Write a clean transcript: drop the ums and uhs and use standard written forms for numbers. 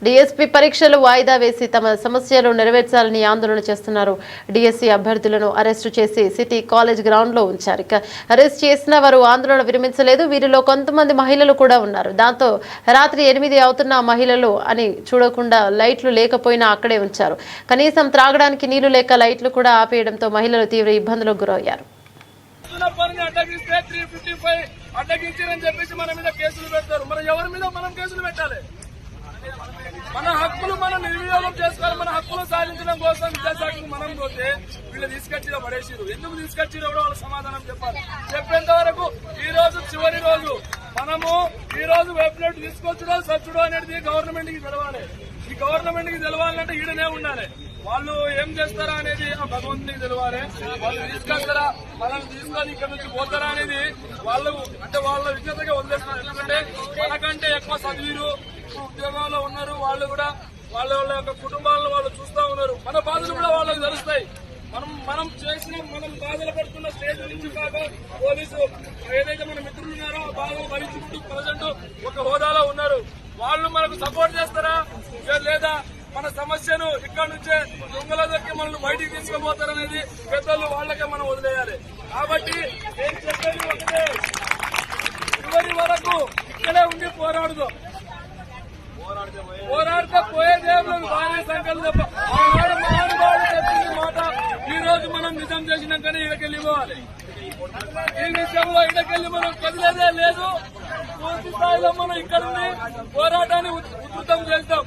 DSP పరీక్షలు వాయిదా వేసి తమ సమస్యలు నెరవేర్చాలని ఆందోళన చేస్తున్నారు. డిఎస్సీ అభ్యర్థులను అరెస్టు చేసి సిటీ కాలేజ్ గ్రౌండ్ లో ఉంచారు. ఇక అరెస్ట్ చేసిన వారు ఆందోళన విరమించలేదు. వీరిలో కొంతమంది మహిళలు కూడా ఉన్నారు. దాంతో రాత్రి 8 అవుతున్న మహిళలు అని చూడకుండా లైట్లు లేకపోయినా అక్కడే ఉంచారు. కనీసం త్రాగడానికి నీళ్లు లేక లైట్లు కూడా ఆపేయడంతో మహిళలు తీవ్ర ఇబ్బందులకు గురయ్యారు. అడ్డగించారని చెప్పేసి మన మీద కేసులు పెడతారు. మన ఎవరి మీద మనం కేసులు పెట్టాలి? మన హక్కులు మనం నిర్వినియోగం చేసుకోవాలి. మన హక్కులు సాధించడం కోసం విద్యాశాఖకు మనం పోతే వీళ్ళు తీసుకొచ్చినా పడేసిరు. ఎందుకు తీసుకొచ్చిరో కూడా వాళ్ళు సమాధానం చెప్పాలి. చెప్పేంత వరకు ఈ రోజు చివరి రోజు మనము ఈ రోజు వెబ్సైట్ తీసుకొచ్చుడో సచ్చుడో అనేది గవర్నమెంట్ కి తెలవాలి. ఈ గవర్నమెంట్ కి తెలవాలంటే ఈడనే ఉండాలి. వాళ్ళు ఏం చేస్తారా అనేది ఆ భగవంతునికి తెలవాలి. వాళ్ళు తీసుకొస్తారా, మనం తీసుకొని ఇక్కడ నుంచి పోతారా అనేది వాళ్ళు అంటే వాళ్ళ విజ్ఞతగా వదిలేస్తున్నారు. ఎందుకంటే మనకంటే ఎక్కువ చదివిరు ఉద్యోగంలో ఉన్నారు. వాళ్ళు కూడా వాళ్ళ యొక్క కుటుంబాలను వాళ్ళు చూస్తా ఉన్నారు. మన బాధలు కూడా వాళ్ళకి తెలుస్తాయి. మనం చేసిన మనం బాధలు పడుతున్న స్టేజ్ నుంచి కాక పోలీసు ఏదైతే మన మిత్రులు ఉన్నారో ఆ బాధలు భరించుకుంటూ ప్రజెంట్ ఒక హోదాలో ఉన్నారు. వాళ్ళు మనకు సపోర్ట్ చేస్తారా లేదా మన సమస్యను ఇక్కడ నుంచే దొంగల దగ్గర మనల్ని బయటికి తీసుకుపోతారనేది పెద్దలు వాళ్ళకే మనం వదిలేయాలి. కాబట్టి ఏం చెప్పేది ఒకటే, చివరి వరకు ఇక్కడే ఉండి పోరాడుదాం. పోరాడితే పోయేదేమో బాగానే సంఖ్యలు తప్ప ఆనాడు చెప్పింది మాట ఈ రోజు మనం నిజం చేసినాకనే ఇక్కడికెళ్ళి పోవాలి. ఈ విషయంలో ఇక్కడికెళ్ళి మనం కదిలేదే లేదు. పూర్తి స్థాయిలో మనం ఇక్కడుండి పోరాటాన్ని ఉధృతం చేస్తాం.